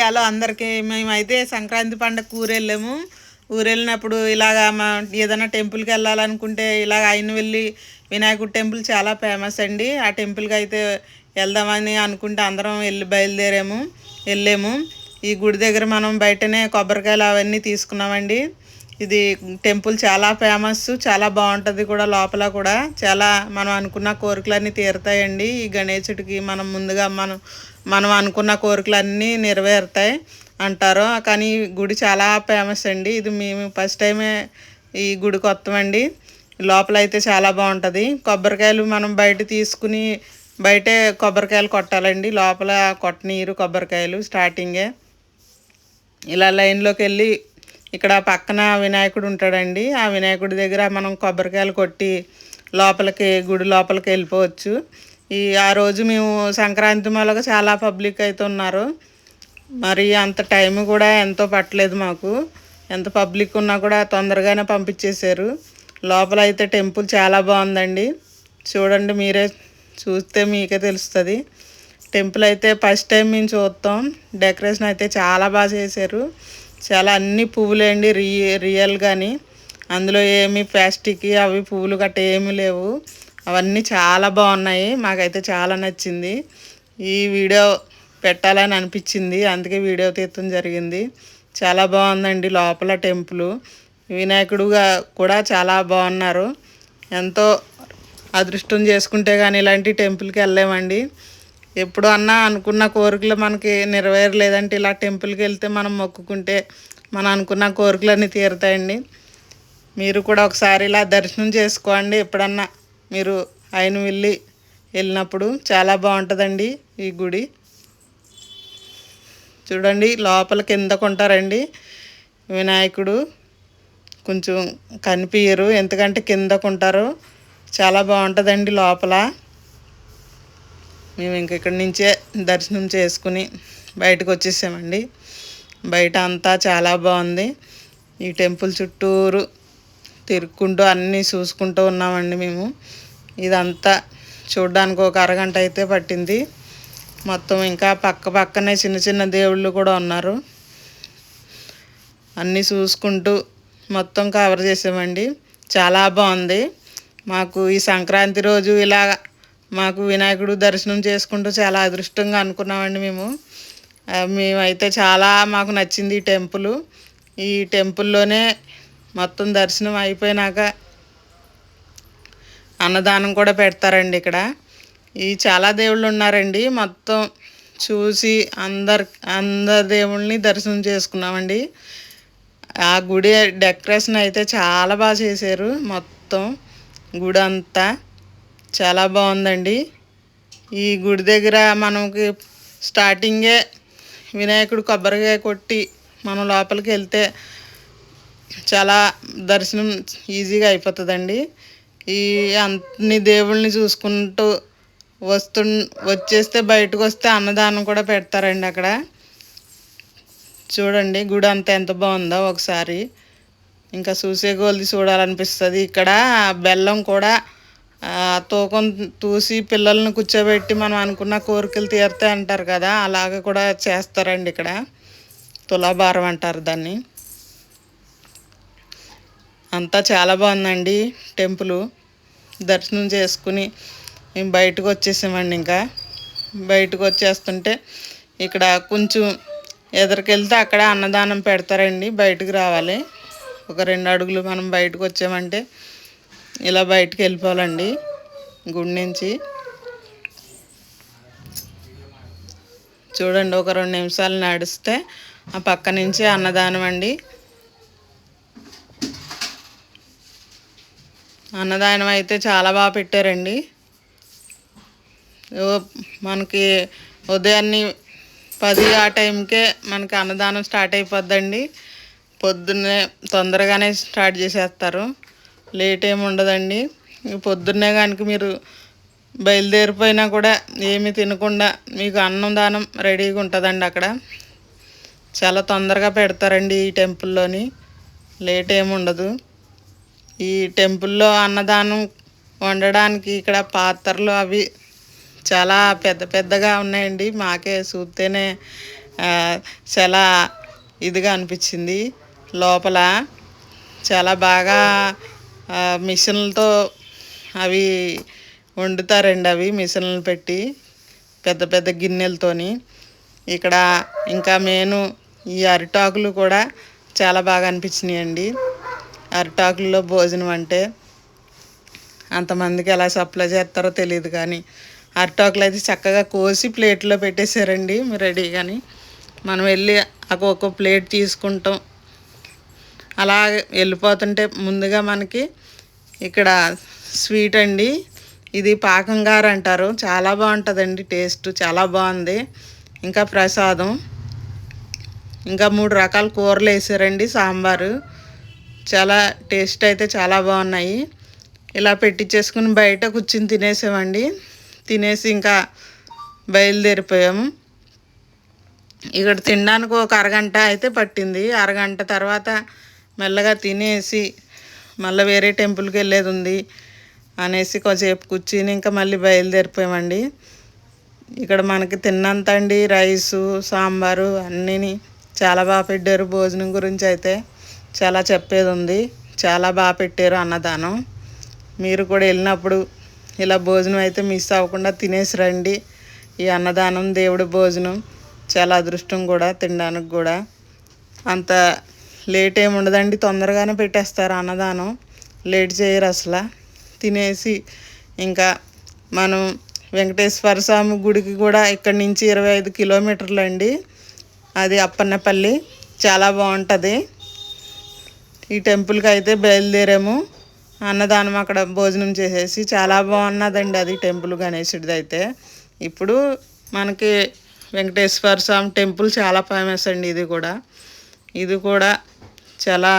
Hello అందరికీ. మేమైతే సంక్రాంతి పండగ ఊరెళ్ళాము. ఊరెళ్ళినప్పుడు ఇలాగా ఏదైనా టెంపుల్కి వెళ్ళాలనుకుంటే ఇలాగ అయినవెల్లి వినాయకుడి టెంపుల్ చాలా ఫేమస్ అండి. ఆ టెంపుల్కి అయితే వెళ్దామని అనుకుంటే అందరం వెళ్ళాము. ఈ గుడి దగ్గర మనం బయటనే కొబ్బరికాయలు అవన్నీ తీసుకున్నామండి. ఇది టెంపుల్ చాలా ఫేమస్, చాలా బాగుంటుంది కూడా. లోపల కూడా చాలా మనం అనుకున్న కోరికలన్నీ తీరుతాయండి. ఈ గణేశుడికి మనం ముందుగా మనం అనుకున్న కోరికలన్నీ నెరవేరుతాయి అంటారు. కానీ గుడి చాలా ఫేమస్ అండి. ఇది మేము ఫస్ట్ టైమే ఈ గుడికి వస్తామండి. లోపల అయితే చాలా బాగుంటుంది. కొబ్బరికాయలు మనం బయట తీసుకుని బయటే కొబ్బరికాయలు కొట్టాలండి. లోపల కొట్టనీరు కొబ్బరికాయలు స్టార్టింగే. ఇలా లైన్లోకి వెళ్ళి ఇక్కడ పక్కన వినాయకుడు ఉంటాడండి. ఆ వినాయకుడి దగ్గర మనం కొబ్బరికాయలు కొట్టి గుడి లోపలికి వెళ్ళిపోవచ్చు. ఆ రోజు మేము సంక్రాంతి మూలగా చాలా పబ్లిక్ అయితే ఉన్నారు. మరి అంత టైం కూడా ఎంతో పట్టలేదు మాకు. ఎంత పబ్లిక్ ఉన్నా కూడా తొందరగానే పంపించేశారు. లోపల అయితే టెంపుల్ చాలా బాగుందండి. చూడండి, మీరే చూస్తే మీకే తెలుస్తుంది. టెంపుల్ అయితే ఫస్ట్ టైం మేము చూస్తాం. డెకరేషన్ అయితే చాలా బాగా చేశారు. చాలా అన్ని పువ్వులే అండి, రియల్ కానీ అందులో ఏమి ప్లాస్టిక్ అవి పువ్వులు గట్ట ఏమీ లేవు. అవన్నీ చాలా బాగున్నాయి. మాకైతే చాలా నచ్చింది. ఈ వీడియో పెట్టాలని అనిపించింది, అందుకే వీడియో తీయటం జరిగింది. చాలా బాగుందండి లోపల టెంపుల్. వినాయకుడుగా కూడా చాలా బాగున్నారు. ఎంతో అదృష్టం చేసుకుంటే కానీ ఇలాంటి టెంపుల్కి వెళ్ళామండి. ఎప్పుడు అన్నా అనుకున్న కోరికలు మనకి నెరవేరలేదంటే ఇలా టెంపుల్కి వెళ్తే మనం మొక్కుకుంటే మనం అనుకున్న కోరికలన్నీ తీరుతాయండి. మీరు కూడా ఒకసారి ఇలా దర్శనం చేసుకోండి. ఎప్పుడన్నా మీరు వెళ్ళినప్పుడు చాలా బాగుంటుందండి ఈ గుడి. చూడండి, లోపల కిందకు ఉంటారండి వినాయకుడు. కొంచెం కనిపించరు ఎందుకంటే కిందకు ఉంటారు. చాలా బాగుంటుందండి లోపల. మేము ఇక్కడి నుంచే దర్శనం చేసుకుని బయటకు వచ్చేసామండి. బయట అంతా చాలా బాగుంది. ఈ టెంపుల్ చుట్టూరు తిరుక్కుంటూ అన్నీ చూసుకుంటూ ఉన్నామండి మేము. ఇదంతా చూడడానికి ఒక అరగంట అయితే పట్టింది. మొత్తం ఇంకా పక్కనే చిన్న చిన్న దేవుళ్ళు కూడా ఉన్నారు. అన్నీ చూసుకుంటూ మొత్తం కవర్ చేసామండి. చాలా బాగుంది. మాకు ఈ సంక్రాంతి రోజు ఇలా మాకు వినాయకుడు దర్శనం చేసుకుంటూ చాలా అదృష్టంగా అనుకున్నామండి మేమైతే మాకు నచ్చింది ఈ టెంపుల్. ఈ టెంపుల్లోనే మొత్తం దర్శనం అయిపోయినాక అన్నదానం కూడా పెడతారండి ఇక్కడ. చాలా దేవుళ్ళు ఉన్నారండి. మొత్తం చూసి అందరి దేవుళ్ళని దర్శనం చేసుకున్నామండి. ఆ గుడి డెకరేషన్ అయితే చాలా బాగా చేశారు. మొత్తం గుడి అంతా చాలా బాగుందండి. ఈ గుడి దగ్గర మనకి స్టార్టింగే వినాయకుడు కొబ్బరికాయ కొట్టి మనం లోపలికి వెళ్తే చాలా దర్శనం ఈజీగా అయిపోతుందండి. అన్ని దేవుళ్ళని చూసుకుంటూ వచ్చేస్తే బయటకు వస్తే అన్నదానం కూడా పెడతారండి అక్కడ. చూడండి గుడి అంతా ఎంత బాగుందో ఒకసారి. ఇంకా చూసే కొలది చూడాలనిపిస్తుంది. ఇక్కడ బెల్లం కూడా తూకం తూసి పిల్లల్ని కూర్చోబెట్టి మనం అనుకున్న కోరికలు తీరుతాయి అంటారు కదా, అలాగ కూడా చేస్తారండి ఇక్కడ. తులాభారం అంటారు దాన్ని. అంతా చాలా బాగుందండి టెంపుల్. దర్శనం చేసుకుని మేము బయటకు వచ్చేసామండి. ఇంకా బయటకు వచ్చేస్తుంటే ఇక్కడ కొంచెం ఎదురుకెళ్తే అక్కడ అన్నదానం పెడతారండి. బయటకు రావాలి. ఒక 2 అడుగులు మనం బయటకు వచ్చామంటే ఇలా బయటకు వెళ్ళిపోవాలండి గుడి నుంచి. చూడండి, ఒక 2 నిమిషాలు నడిస్తే ఆ పక్క నుంచి అన్నదానం అండి. అన్నదానం అయితే చాలా బాగా పెట్టారండి. మనకి ఉదయాన్నే 10 ఆ టైంకే మనకి అన్నదానం స్టార్ట్ అయిపోద్దండి. పొద్దున్నే తొందరగానే స్టార్ట్ చేసేస్తారు. లేట్ ఏమి ఉండదండి. పొద్దున్నే కనుక మీరు బయలుదేరిపోయినా కూడా ఏమి తినకుండా మీకు అన్నదానం రెడీగా ఉంటుందండి అక్కడ. చాలా తొందరగా పెడతారండి ఈ టెంపుల్లోని. లేట్ ఏమి ఉండదు. ఈ టెంపుల్లో అన్నదానం వండడానికి ఇక్కడ పాత్రలు అవి చాలా పెద్దగా ఉన్నాయండి. మాకే చూస్తేనే చాలా ఇదిగా అనిపించింది. లోపల చాలా బాగా మిషన్లతో అవి వండుతారండి. అవి మిషన్లు పెట్టి పెద్ద పెద్ద గిన్నెలతోని. ఇక్కడ ఇంకా మెయిన్ ఈ అరిటాకులు కూడా చాలా బాగా అనిపించినాయండి. అరిటాకుల్లో భోజనం అంటే అంతమందికి ఎలా సప్లై చేస్తారో తెలియదు, కానీ అరిటాకులు అయితే చక్కగా కోసి ప్లేట్లో పెట్టేశారండి రెడీగాని. మనం వెళ్ళి ఒక్కొక్క ప్లేట్ తీసుకుంటాం. అలా వెళ్ళిపోతుంటే ముందుగా మనకి ఇక్కడ స్వీట్ అండి, ఇది పాకంగారు అంటారు. చాలా బాగుంటుందండి, టేస్ట్ చాలా బాగుంది. ఇంకా ప్రసాదం, ఇంకా 3 రకాల కూరలు వేసారండి, సాంబారు. చాలా టేస్ట్ అయితే చాలా బాగున్నాయి. ఇలా పెట్టించేసుకుని బయట కూర్చుని తినేసామండి. తినేసి ఇంకా బయలుదేరిపోయాము. ఇక్కడ తినడానికి ఒక అరగంట అయితే పట్టింది. అరగంట తర్వాత మెల్లగా తినేసి మళ్ళీ వేరే టెంపుల్కి వెళ్ళేది ఉంది అనేసి కొంచెంసేపు కూర్చుని ఇంకా మళ్ళీ బయలుదేరిపోయామండి. ఇక్కడ మనకి తిన్నంత అండి, రైసు సాంబారు అన్నీ చాలా బాగా పెట్టారు. భోజనం గురించి అయితే చాలా చెప్పేది ఉంది. చాలా బాగా పెట్టారు అన్నదానం. మీరు కూడా వెళ్ళినప్పుడు ఇలా భోజనం అయితే మిస్ అవ్వకుండా తినేసి రండి. ఈ అన్నదానం దేవుడి భోజనం చాలా అదృష్టం కూడా, తినడానికి కూడా అంత లేట్ ఏమి ఉండదండి, తొందరగానే పెట్టేస్తారు అన్నదానం, లేట్ చేయరు అసలు. తినేసి ఇంకా మనం వెంకటేశ్వర స్వామి గుడికి కూడా ఇక్కడి నుంచి 25 కిలోమీటర్లు అండి, అది అప్పన్నపల్లి. చాలా బాగుంటుంది. ఈ టెంపుల్కి అయితే బయలుదేరాము. అన్నదానం అక్కడ భోజనం చేసేసి చాలా బాగున్నదండి అది టెంపుల్, గణేశుడిది అయితే. ఇప్పుడు మనకి వెంకటేశ్వర స్వామి టెంపుల్ చాలా ఫేమస్ అండి. ఇది కూడా చాలా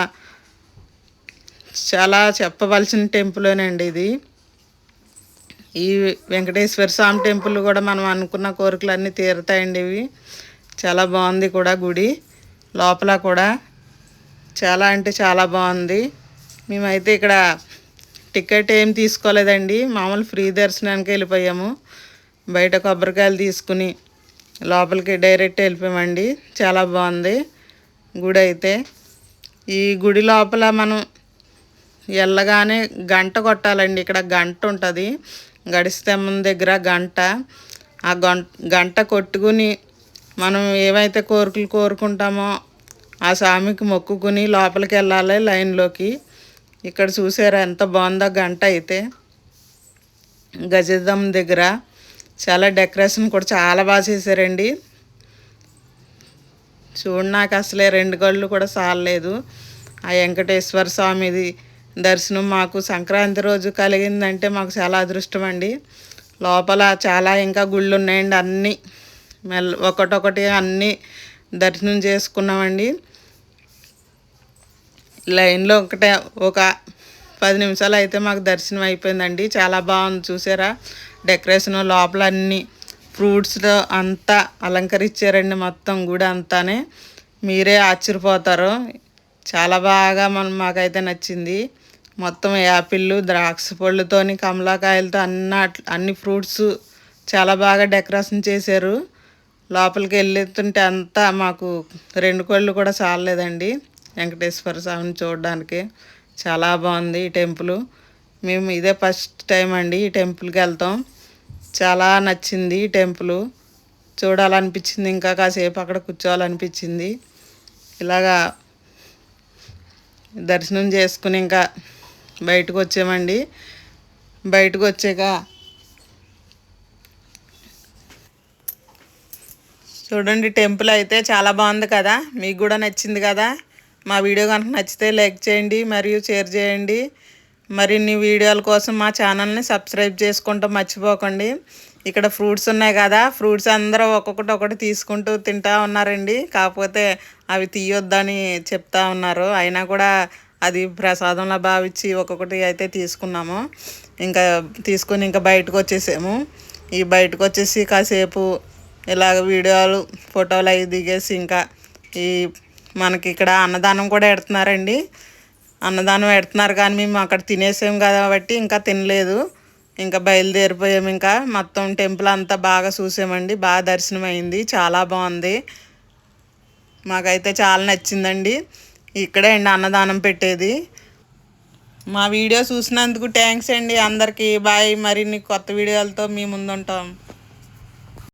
చాలా చెప్పవలసిన టెంపులేనండి ఇది. ఈ వెంకటేశ్వర స్వామి టెంపుల్ కూడా మనం అనుకున్న కోరికలన్నీ తీరుతాయండి. ఇవి చాలా బాగుంది కూడా గుడి. లోపల కూడా చాలా అంటే చాలా బాగుంది. మేమైతే ఇక్కడ టికెట్ ఏం తీసుకోలేదండి, మామూలు ఫ్రీ దర్శనానికి వెళ్ళిపోయాము. బయట కొబ్బరికాయలు తీసుకుని లోపలికి డైరెక్ట్ వెళ్ళిపోయామండి. చాలా బాగుంది గుడి అయితే. ఈ గుడి లోపల మనం వెళ్ళగానే గంట కొట్టాలండి. ఇక్కడ గంట ఉంటుంది, గడిస్తెమ్మం దగ్గర గంట. ఆ గంట కొట్టుకుని మనం ఏవైతే కోరికలు కోరుకుంటామో ఆ స్వామికి మొక్కుకుని లోపలికి వెళ్ళాలి లైన్లోకి. ఇక్కడ చూసారా ఎంత బాగుందో గంట అయితే. గజదం దగ్గర చాలా డెకరేషన్ కూడా చాలా బాగా చేశారండి. నాకు అసలే 2 కళ్ళు కూడా చాలలేదు. ఆ వెంకటేశ్వర స్వామిది దర్శనం మాకు సంక్రాంతి రోజు కలిగిందంటే మాకు చాలా అదృష్టం అండి. లోపల చాలా ఇంకా గుళ్ళు ఉన్నాయండి, అన్నీ ఒకటొకటి అన్నీ దర్శనం చేసుకున్నామండి. లైన్లో ఒక 10 నిమిషాలు అయితే మాకు దర్శనం అయిపోయిందండి. చాలా బాగుంది చూసారా డెకరేషన్. లోపల అన్నీ ఫ్రూట్స్తో అంతా అలంకరించారండి, మొత్తం గుడి అంతానే. మీరే ఆశ్చర్యపోతారు. చాలా బాగా మాకైతే నచ్చింది. మొత్తం యాపిళ్ళు, ద్రాక్ష పళ్ళుతోని, కమలాకాయలతో అన్ని ఫ్రూట్స్ చాలా బాగా డెకరేషన్ చేశారు. లోపలికి వెళ్ళేస్తుంటే అంతా మాకు 2 కళ్ళు కూడా చాలలేదండి వెంకటేశ్వర స్వామిని చూడడానికి. చాలా బాగుంది ఈ టెంపుల్. మేము ఇదే ఫస్ట్ టైం అండి ఈ టెంపుల్కి వెళ్తాం. చాలా నచ్చింది ఈ టెంపుల్, చూడాలనిపించింది. ఇంకా కాసేపు అక్కడ కూర్చోవాలనిపించింది. ఇలాగా దర్శనం చేసుకుని ఇంకా బయటకు వచ్చామండి. బయటకు వచ్చాక చూడండి టెంపుల్ అయితే చాలా బాగుంది కదా. మీకు కూడా నచ్చింది కదా. మా వీడియో కనుక నచ్చితే లైక్ చేయండి మరియు షేర్ చేయండి. మరిన్ని వీడియోల కోసం మా ఛానల్ని సబ్స్క్రైబ్ చేసుకుంటాం మర్చిపోకండి. ఇక్కడ ఫ్రూట్స్ ఉన్నాయి కదా, ఫ్రూట్స్ అందరూ ఒక్కొక్కటి తీసుకుంటూ తింటూ ఉన్నారండి. కాకపోతే అవి తీయొద్దని చెప్తా ఉన్నారు, అయినా కూడా అది ప్రసాదంలా భావించి ఒక్కొక్కటి అయితే తీసుకున్నాము. ఇంకా తీసుకుని ఇంకా బయటకు వచ్చేసాము. ఈ బయటకు వచ్చేసి కాసేపు ఇలాగ వీడియోలు ఫోటోలు అవి దిగేసి ఇంకా ఈ మనకి ఇక్కడ అన్నదానం కూడా పెడుతున్నారండి. అన్నదానం పెడుతున్నారు కానీ మేము అక్కడ తినేసాం కాబట్టి ఇంకా తినలేదు. ఇంకా బయలుదేరిపోయాము. ఇంకా మొత్తం టెంపుల్ అంతా బాగా చూసామండి. బాగా దర్శనం అయింది, చాలా బాగుంది. మాకైతే చాలా నచ్చిందండి. ఇక్కడే అండి అన్నదానం పెట్టేది. మా వీడియో చూసినందుకు థ్యాంక్స్ అండి అందరికీ. బాయ్. మరిన్ని కొత్త వీడియోలతో మీ ముందుంటాం.